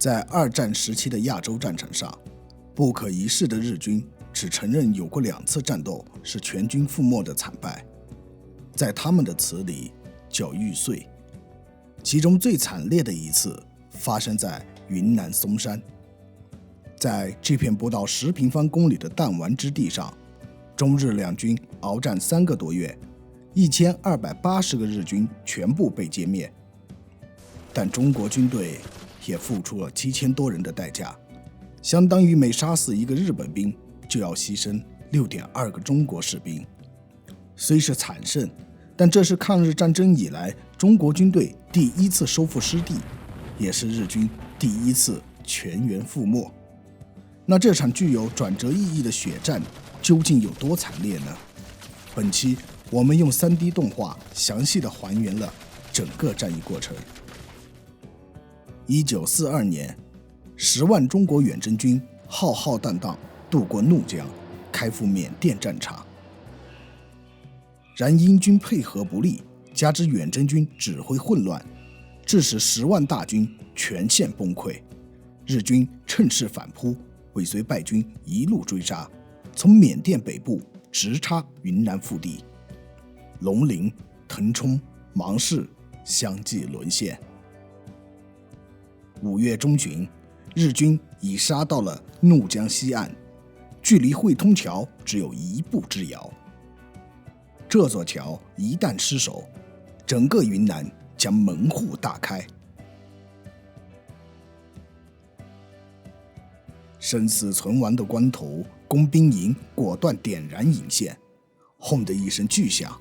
在二战时期的亚洲战场上，不可一世的日军只承认有过2次战斗是全军覆没的惨败，在他们的词里叫玉碎。其中最惨烈的一次发生在云南松山。在这片不到10平方公里的弹丸之地上，中日两军鏖战3个多月，1280个日军全部被歼灭。但中国军队也付出了7000多人的代价，相当于每杀死1个日本兵就要牺牲6.2个中国士兵。虽是惨胜，但这是抗日战争以来中国军队第1次收复失地，也是日军第1次全员覆没。那这场具有转折意义的血战究竟有多惨烈呢？本期我们用 3D 动画详细地还原了整个战役过程。1942年，10万中国远征军浩浩荡荡渡过怒江，开赴缅甸战场。然英军配合不力，加之远征军指挥混乱，致使10万大军全线崩溃。日军趁势反扑，尾随败军一路追杀，从缅甸北部直插云南腹地，龙陵、腾冲、芒市相继沦陷。5月中旬，日军已杀到了怒江西岸，距离汇通桥只有1步之遥。这座桥一旦失守，整个云南将门户大开。生死存亡的关头，工兵营果断点燃引线，轰的一声巨响，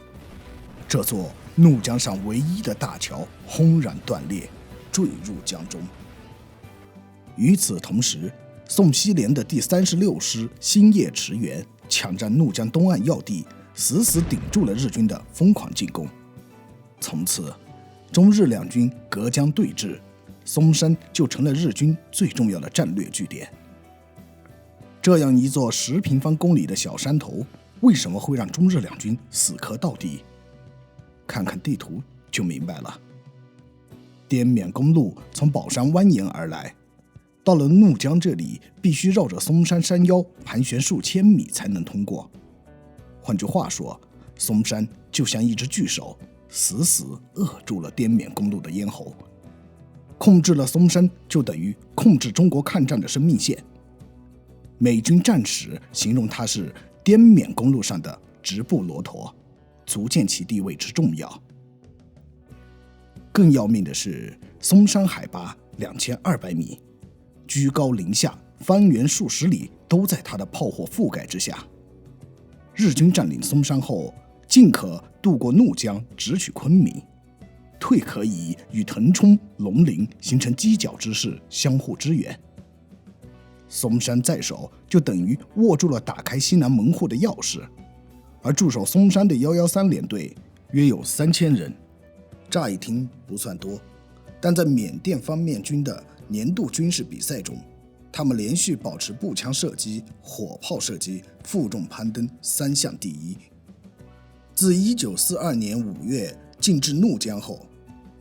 这座怒江上唯一的大桥轰然断裂，坠入江中。与此同时，宋希濂的第36师新叶驰援抢占怒江东岸要地，死死顶住了日军的疯狂进攻。从此，中日两军隔江对峙，松山就成了日军最重要的战略据点。这样一座10平方公里的小山头，为什么会让中日两军死磕到底？看看地图就明白了。滇缅公路从宝山蜿蜒而来，到了怒江这里，必须绕着松山山腰盘旋数千米才能通过。换句话说，松山就像一只巨手，死死扼住了滇缅公路的咽喉。控制了松山，就等于控制中国抗战的生命线。美军战史形容它是滇缅公路上的直布罗陀，足见其地位之重要。更要命的是，松山海拔2200米，居高临下，方圆数十里都在它的炮火覆盖之下。日军占领松山后，进可渡过怒江直取昆明，退可以与腾冲、龙陵形成犄角之势，相互支援。松山在手，就等于握住了打开西南门户的钥匙。而驻守松山的113联队约有3000人，乍一听不算多，但在缅甸方面军的年度军事比赛中，他们连续保持步枪射击、火炮射击、负重攀登3项第一。自1942年5月进至怒江后，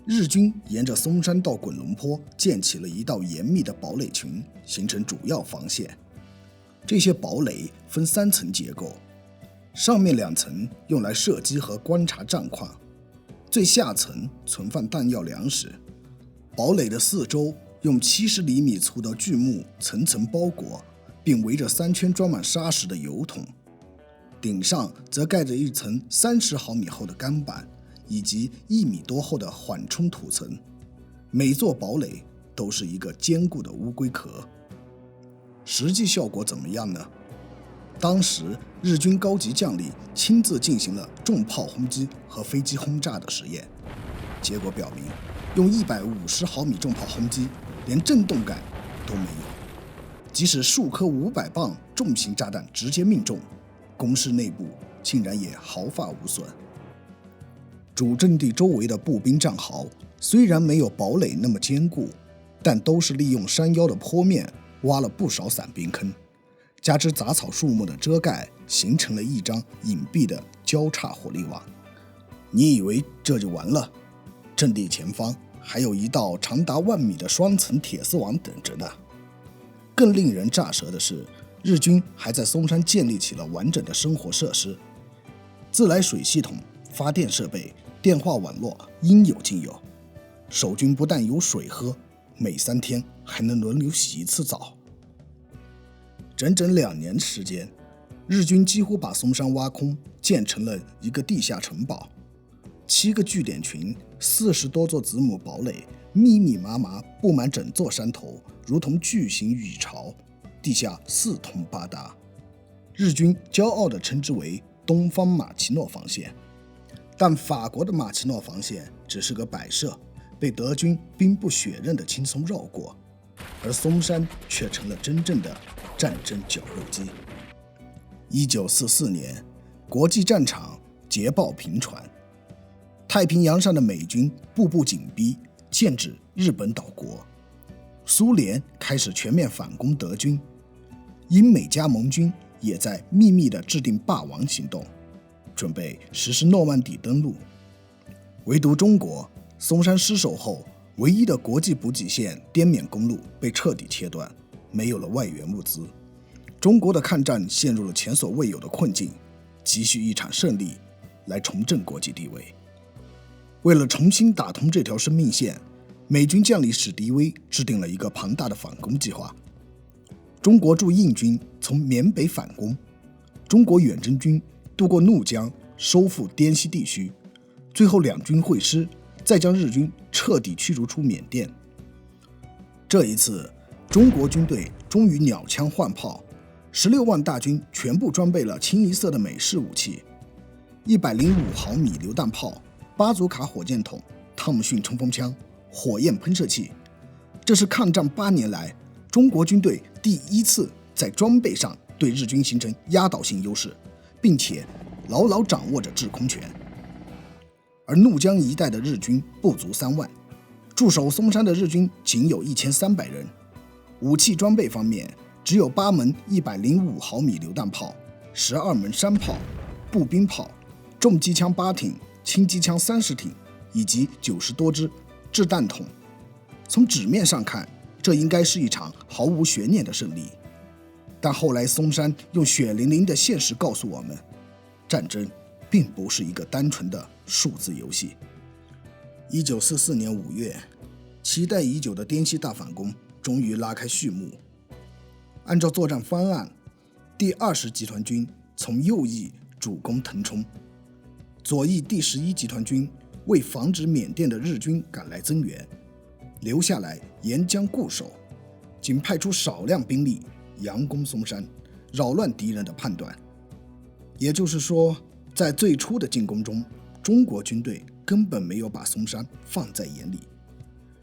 日军沿着松山到滚龙坡建起了一道严密的堡垒群，形成主要防线。这些堡垒分3层结构，上面2层用来射击和观察战况，最下层存放弹药粮食。堡垒的四周用70厘米粗的巨木层层包裹，并围着3圈装满沙石的油桶，顶上则盖着一层30毫米厚的钢板，以及1米多厚的缓冲土层。每座堡垒都是一个坚固的乌龟壳。实际效果怎么样呢？当时日军高级将领亲自进行了重炮轰击和飞机轰炸的实验，结果表明，用150毫米重炮轰击，连震动感都没有。即使数颗500磅重型炸弹直接命中，工事内部竟然也毫发无损。主阵地周围的步兵战壕虽然没有堡垒那么坚固，但都是利用山腰的坡面挖了不少散兵坑，加之杂草树木的遮盖，形成了一张隐蔽的交叉火力网。你以为这就完了？阵地前方还有一道长达1万米的双层铁丝网等着呢。更令人咋舌的是，日军还在松山建立起了完整的生活设施，自来水系统、发电设备、电话网络应有尽有。守军不但有水喝，每3天还能轮流洗1次澡。整整2年时间，日军几乎把松山挖空，建成了一个地下城堡。7个据点群，40多座子母堡垒，密密麻麻布满整座山头，如同巨型雨巢，地下4通8达。日军骄傲地称之为东方马奇诺防线。但法国的马奇诺防线只是个摆设，被德军兵不血刃地轻松绕过，而松山却成了真正的战争绞肉机。1944年，国际战场捷报频传，太平洋上的美军步步紧逼，剑指日本岛国。苏联开始全面反攻德军，英美加盟军也在秘密地制定霸王行动，准备实施诺曼底登陆。唯独中国，松山失守后，唯一的国际补给线滇缅公路被彻底切断，没有了外援物资。中国的抗战陷入了前所未有的困境，急需一场胜利来重振国际地位。为了重新打通这条生命线，美军将领史迪威制定了一个庞大的反攻计划。中国驻印军从缅北反攻，中国远征军渡过怒江，收复滇西地区，最后2军会师，再将日军彻底驱逐出缅甸。这一次，中国军队终于鸟枪换炮，16万大军全部装备了清一色的美式武器，105毫米榴弹炮、巴祖卡火箭筒、汤姆逊冲锋枪、火焰喷射器。这是抗战8年来中国军队第一次在装备上对日军形成压倒性优势，并且牢牢掌握着制空权。而怒江一带的日军不足3万，驻守松山的日军仅有1300人。武器装备方面，只有8门105毫米榴弹炮、12门山炮、步兵炮、重机枪8挺、轻机枪30挺以及90多支掷弹筒。从纸面上看，这应该是一场毫无悬念的胜利。但后来松山用血淋淋的现实告诉我们，战争并不是一个单纯的数字游戏。1944年5月，期待已久的滇西大反攻终于拉开序幕。按照作战方案，第20集团军从右翼主攻腾冲，左翼第11集团军为防止缅甸的日军赶来增援，留下来沿江固守，仅派出少量兵力佯攻松山，扰乱敌人的判断。也就是说，在最初的进攻中，中国军队根本没有把松山放在眼里，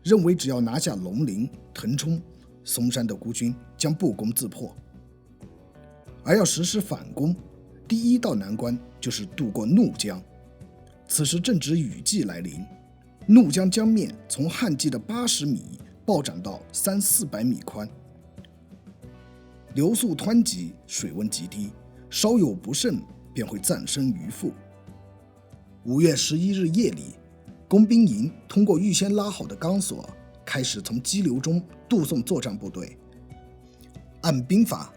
认为只要拿下龙陵、腾冲，松山的孤军将不攻自破。而要实施反攻，第一道难关就是渡过怒江。此时正值雨季来临，怒江江面从旱季的80米暴涨到300-400米宽，流速湍急，水温极低，稍有不慎便会葬身鱼腹。5月11日夜里，工兵营通过预先拉好的钢索，开始从激流中渡送作战部队。按兵法，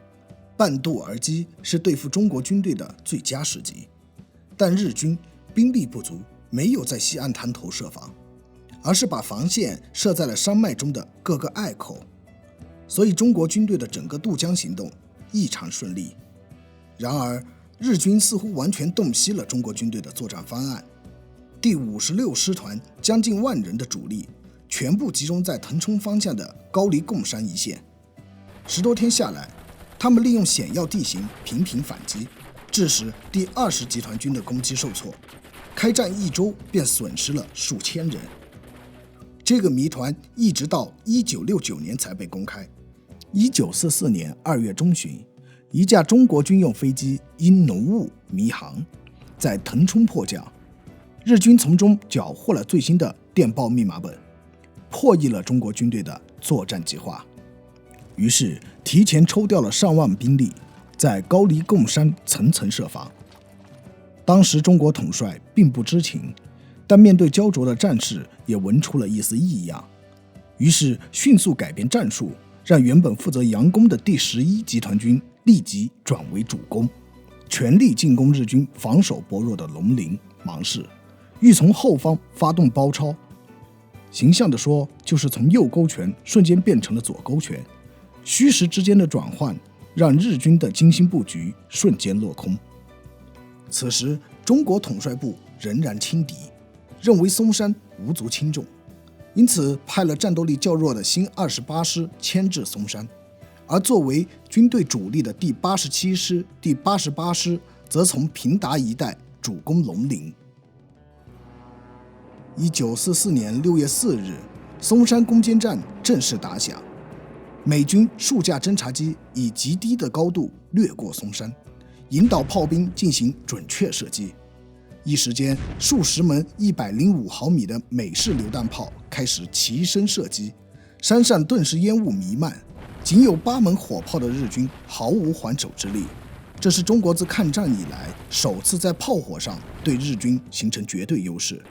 半渡而击是对付中国军队的最佳时机，但日军兵力不足，没有在西岸滩头设防，而是把防线设在了山脉中的各个隘口，所以中国军队的整个渡江行动异常顺利。然而，日军似乎完全洞悉了中国军队的作战方案。第56师团将近1万人的主力全部集中在腾冲方向的高黎贡山一线。10多天下来，他们利用险要地形频频反击，致使第20集团军的攻击受挫，开战1周便损失了数千人。这个谜团一直到1969年才被公开。1944年2月中旬，一架中国军用飞机因浓雾迷航，在腾冲迫降，日军从中缴获了最新的电报密码本，破译了中国军队的作战计划。于是提前抽调了上万兵力，在高黎贡山层层设防。当时中国统帅并不知情，但面对焦灼的战事也闻出了一丝异样，于是迅速改变战术，让原本负责佯攻的第11集团军立即转为主攻，全力进攻日军防守薄弱的龙陵、芒市，欲从后方发动包抄。形象地说，就是从右勾拳瞬间变成了左勾拳，虚实之间的转换让日军的精心布局瞬间落空。此时中国统帅部仍然轻敌，认为松山无足轻重，因此派了战斗力较弱的新28师牵制松山，而作为军队主力的第87师、第88师则从平达一带主攻龙陵。1944年6月4日，松山攻坚战正式打响。美军数架侦察机以极低的高度掠过松山，引导炮兵进行准确射击。一时间，数十门105毫米的美式榴弹炮开始齐声射击，山上顿时烟雾弥漫。仅有8门火炮的日军毫无还手之力，这是中国自抗战以来首次在炮火上对日军形成绝对优势。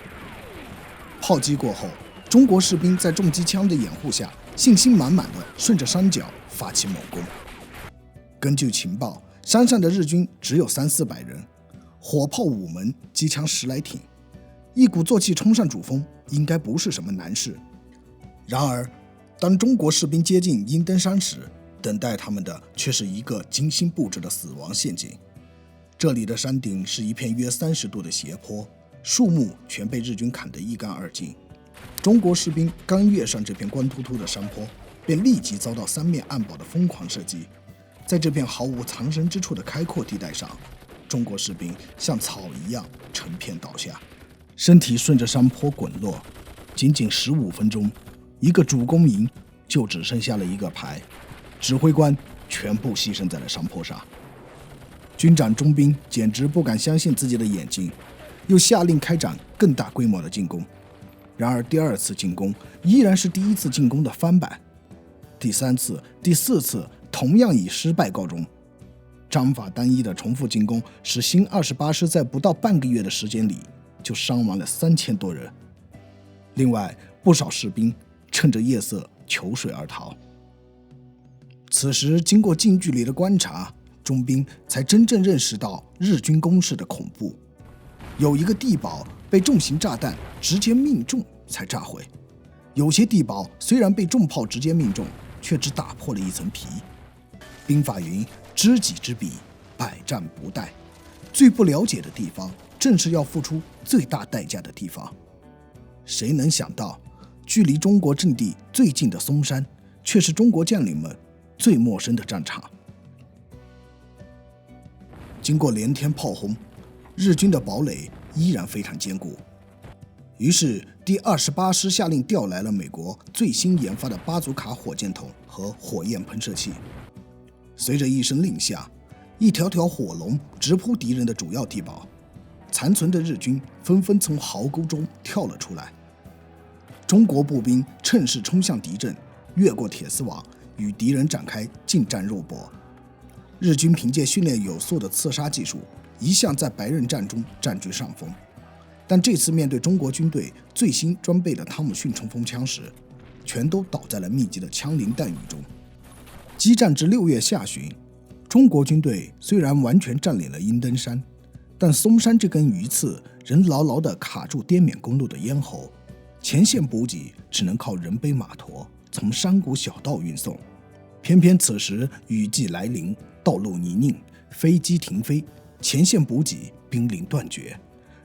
炮击过后，中国士兵在重机枪的掩护下，信心满满地顺着山脚发起猛攻。根据情报，山上的日军只有300-400人，火炮5门，机枪10来挺，一鼓作气冲上主峰，应该不是什么难事。然而，当中国士兵接近阴登山时，等待他们的却是一个精心布置的死亡陷阱。这里的山顶是一片约30度的斜坡，树木全被日军砍得一干二净。中国士兵刚跃上这片光秃秃的山坡，便立即遭到三面暗堡的疯狂射击。在这片毫无藏身之处的开阔地带上，中国士兵像草一样成片倒下，身体顺着山坡滚落。仅仅15分钟，一个主攻营就只剩下了一个排，指挥官全部牺牲在了山坡上。军长钟兵简直不敢相信自己的眼睛，又下令开展更大规模的进攻。然而第2次进攻依然是第1次进攻的翻版，第3次、第4次同样以失败告终。章法单一的重复进攻使新28师在不到半个月的时间里就伤亡了3000多人。另外，不少士兵趁着夜色求水而逃。此时经过近距离的观察，钟兵才真正认识到日军攻势的恐怖。有一个地堡被重型炸弹直接命中才炸毁，有些地堡虽然被重炮直接命中，却只打破了一层皮。兵法云：知己知彼，百战不殆。最不了解的地方，正是要付出最大代价的地方。谁能想到，距离中国阵地最近的松山，却是中国将领们最陌生的战场。经过连天炮轰，日军的堡垒依然非常坚固。于是第28师下令调来了美国最新研发的巴祖卡火箭筒和火焰喷射器。随着一声令下，一条条火龙直扑敌人的主要地堡，残存的日军纷纷从壕沟中跳了出来。中国步兵趁势冲向敌阵，越过铁丝网，与敌人展开近战肉搏。日军凭借训练有素的刺杀技术，一向在白刃战中占据上风，但这次面对中国军队最新装备的汤姆逊冲锋枪时，全都倒在了密集的枪林弹雨中。激战至6月下旬，中国军队虽然完全占领了阴登山，但松山这根鱼刺仍牢牢地卡住滇缅公路的咽喉，前线补给只能靠人背马驮从山谷小道运送。偏偏此时雨季来临，道路泥泞，飞机停飞，前线补给濒临断绝，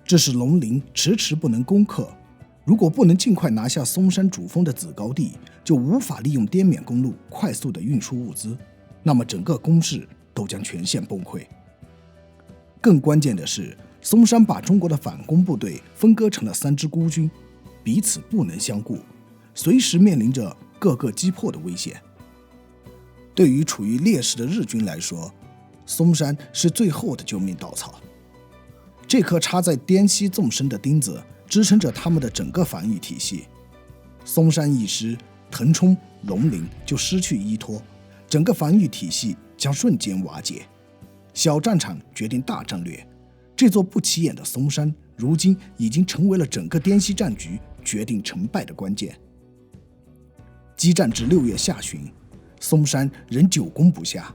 这使龙陵迟迟不能攻克。如果不能尽快拿下松山主峰的子高地，就无法利用滇缅公路快速的运输物资，那么整个攻势都将全线崩溃。更关键的是，松山把中国的反攻部队分割成了3支孤军，彼此不能相顾，随时面临着各个击破的危险。对于处于劣势的日军来说，松山是最后的救命稻草。这颗插在滇西纵深的钉子支撑着他们的整个防御体系。松山一失，腾冲、龙陵就失去依托，整个防御体系将瞬间瓦解。小战场决定大战略，这座不起眼的松山如今已经成为了整个滇西战局决定成败的关键。激战至6月下旬，松山仍久攻不下。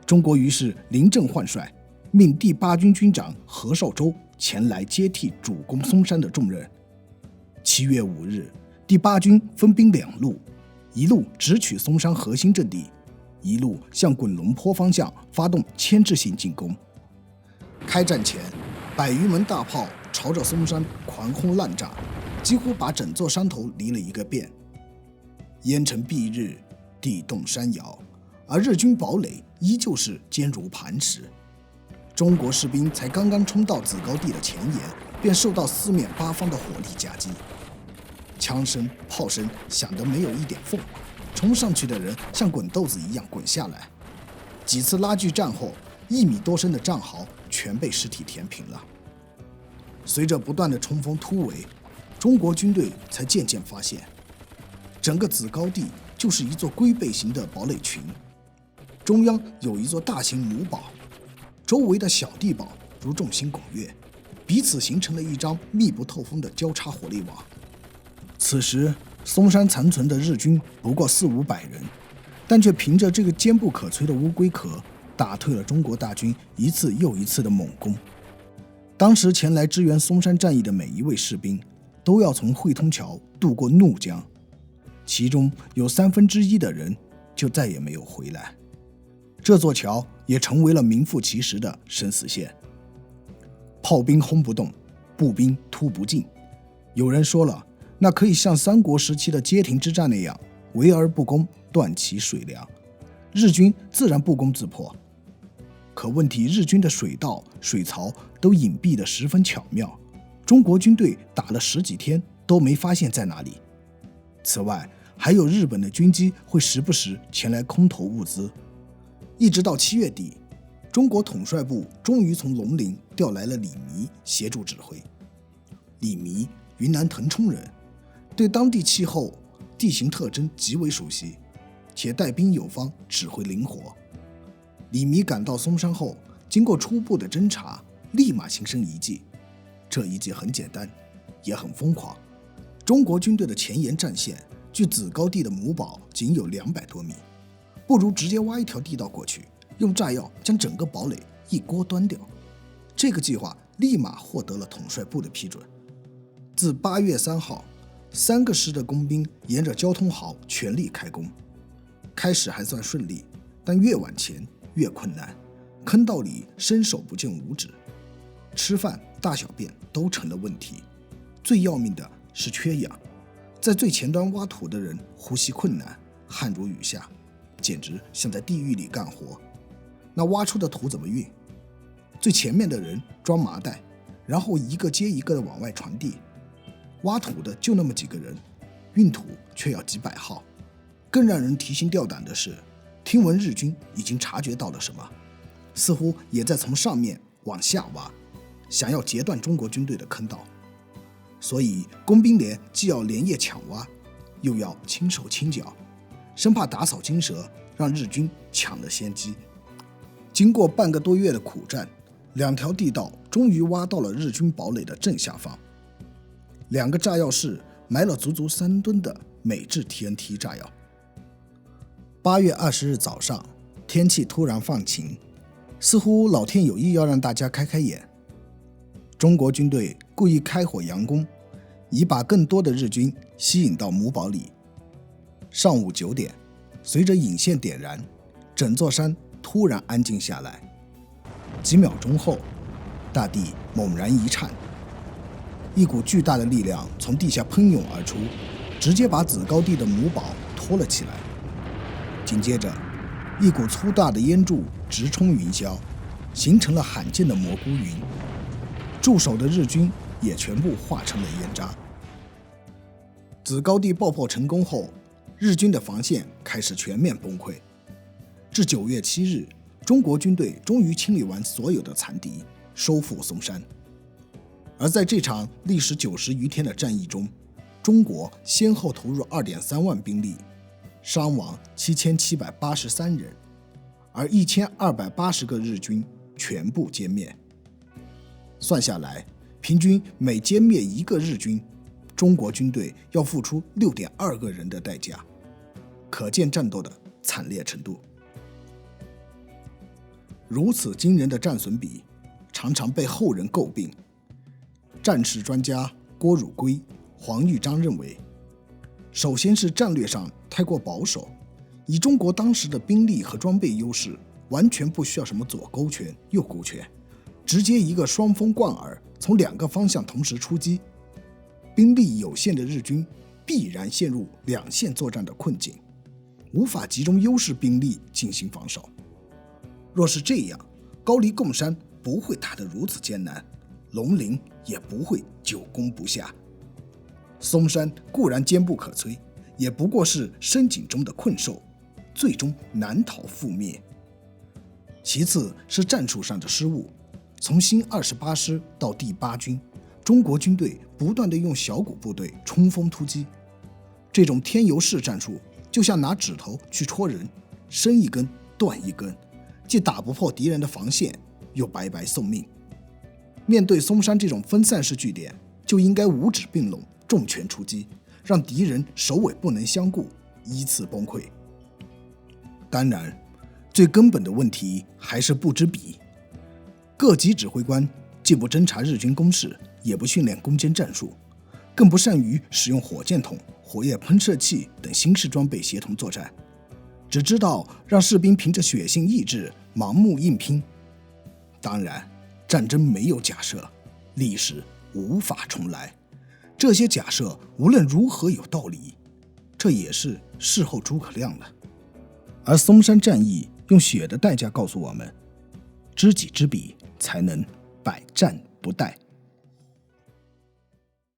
中国于是临阵换帅，命第8军军长何绍周前来接替主攻松山的重任。7月5日，第8军分兵2路，一路直取松山核心阵地，一路向滚龙坡方向发动牵制性进攻。开战前，100余门大炮朝着松山狂轰滥炸，几乎把整座山头犁了一个遍。烟尘蔽日，地动山摇，而日军堡垒依旧是坚如磐石。中国士兵才刚刚冲到子高地的前沿，便受到四面八方的火力夹击。枪声、炮声响得没有一点缝，冲上去的人像滚豆子一样滚下来。几次拉锯战后，1米多深的战壕全被尸体填平了。随着不断的冲锋突围，中国军队才渐渐发现，整个子高地就是一座龟背形的堡垒群，中央有一座大型母堡，周围的小地堡如众星拱月，彼此形成了一张密不透风的交叉火力网。此时松山残存的日军不过400-500人，但却凭着这个坚不可摧的乌龟壳，打退了中国大军一次又一次的猛攻。当时前来支援松山战役的每一位士兵，都要从汇通桥渡过怒江，其中有1/3的人就再也没有回来。这座桥也成为了名副其实的生死线。炮兵轰不动，步兵突不进。有人说了，那可以像三国时期的街亭之战那样，围而不攻，断其水粮，日军自然不攻自破。可问题，日军的水道、水槽都隐蔽得十分巧妙，中国军队打了10几天都没发现在哪里。此外，还有日本的军机会时不时前来空投物资。一直到7月底，中国统帅部终于从龙陵调来了李弥协助指挥。李弥，云南腾冲人，对当地气候、地形特征极为熟悉，且带兵有方，指挥灵活。李弥赶到松山后，经过初步的侦查，立马形成一计。这一计很简单，也很疯狂。中国军队的前沿战线距子高地的母堡仅有200多米，不如直接挖一条地道过去，用炸药将整个堡垒一锅端掉。这个计划立马获得了统帅部的批准。自8月3号，3个师的工兵沿着交通壕全力开工。开始还算顺利，但越往前越困难，坑道里伸手不见五指，吃饭、大小便都成了问题。最要命的是缺氧，在最前端挖土的人呼吸困难，汗如雨下，简直像在地狱里干活。那挖出的土怎么运？最前面的人装麻袋，然后一个接一个的往外传递。挖土的就那么几个人，运土却要几百号。更让人提心吊胆的是，听闻日军已经察觉到了什么，似乎也在从上面往下挖，想要截断中国军队的坑道。所以工兵连既要连夜抢挖，又要轻手轻脚，生怕打草惊蛇，让日军抢了先机。经过半个多月的苦战，2条地道终于挖到了日军堡垒的正下方。2个炸药室埋了足足3吨的美制 TNT 炸药。8月20日早上，天气突然放晴，似乎老天有意要让大家开开眼。中国军队故意开火佯攻，以把更多的日军吸引到母堡里。上午9点，随着引线点燃，整座山突然安静下来。几秒钟后，大地猛然一颤，一股巨大的力量从地下喷涌而出，直接把子高地的母堡拖了起来。紧接着，一股粗大的烟柱直冲云霄，形成了罕见的蘑菇云。驻守的日军也全部化成了烟渣。子高地爆破成功后，日军的防线开始全面崩溃。至9月7日，中国军队终于清理完所有的残敌，收复松山。而在这场历时90余天的战役中，中国先后投入2.3万兵力，伤亡7783人，而1280个日军全部歼灭。算下来，平均每歼灭一个日军，中国军队要付出 6.2 个人的代价，可见战斗的惨烈程度。如此惊人的战损比，常常被后人诟病。战事专家郭汝瑰、黄玉章认为，首先是战略上太过保守，以中国当时的兵力和装备优势，完全不需要什么左勾拳、右勾拳，直接一个双风贯耳，从2个方向同时出击，兵力有限的日军必然陷入两线作战的困境，无法集中优势兵力进行防守。若是这样，高黎贡山不会打得如此艰难，龙陵也不会久攻不下。松山固然坚不可摧，也不过是深井中的困兽，最终难逃覆灭。其次是战术上的失误，从新28师到第8军，中国军队不断地用小股部队冲锋突击，这种添油式战术就像拿指头去戳人，伸一根断一根，既打不破敌人的防线，又白白送命。面对松山这种分散式据点，就应该五指并拢，重拳出击，让敌人首尾不能相顾，依次崩溃。当然，最根本的问题还是不知彼。各级指挥官既不侦察日军攻势，也不训练攻坚战术，更不善于使用火箭筒、火焰喷射器等新式装备协同作战，只知道让士兵凭着血性意志盲目硬拼。当然，战争没有假设，历史无法重来，这些假设无论如何有道理，这也是事后诸葛亮的。而松山战役用血的代价告诉我们，知己知彼，才能百战不殆。